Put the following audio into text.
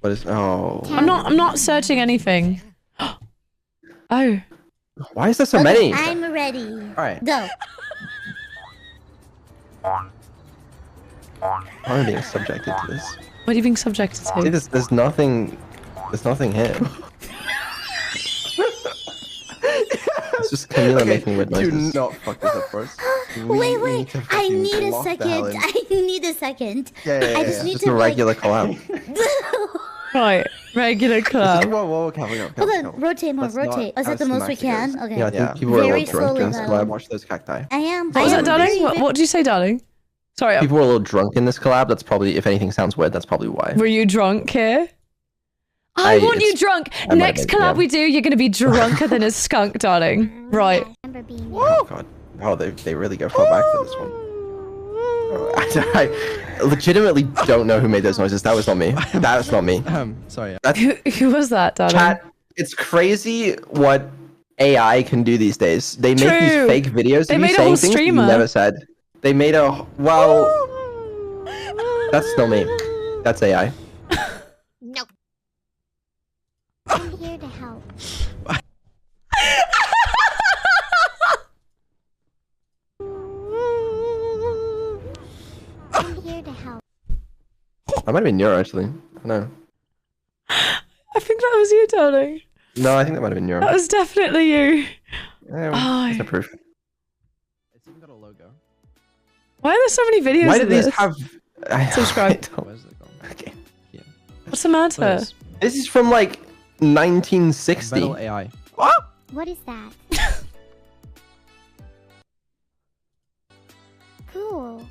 What is? Oh. I'm not searching anything. Oh. Why is there so many? I'm ready. All right. Go. I'm being subjected to this. What are you being subjected See, to? there's nothing. There's nothing here. It's just Camila making weird noises. Do not fuck this up for us. Wait. I need a second. I need a second. Yeah. I just need Just to a regular collab. Right. Regular club. Whoa, Calvin, Hold on. Rotate more. Let's not Rotate. Is that the as most we can? Mexico's. Okay. Yeah, I think Yeah. people were a Very little drunk slowly, in this though. collab. Watch those cacti. I am. What was that, darling? What did you say, darling? Sorry. People were a little drunk in this collab. That's probably, if anything sounds weird, that's probably why. Were you drunk here? I want you it's- drunk. I might Next have been, collab yeah. we do, you're gonna be drunker than a skunk, darling. Right. Oh god. Oh, they really go far back for this one. I legitimately don't know who made those noises. That was not me. That was not me. Sorry. Who was that, darling? Chat. It's crazy what AI can do these days. They make these True. fake videos They of made you a whole saying things that you streamer. never said. They made a That's still me. That's AI. No. I'm here to help. I'm here to help. I might have been Neuro actually. No. I think that was you, darling. No, I think that might have been Neuro. That was definitely you. There's no proof. It's even got a logo. Why are there so many videos Why of do these this? have? Subscribe. I don't- Where's it gone? Okay. What's the matter? This is from like 1960. Vedal AI. What is that? Cool.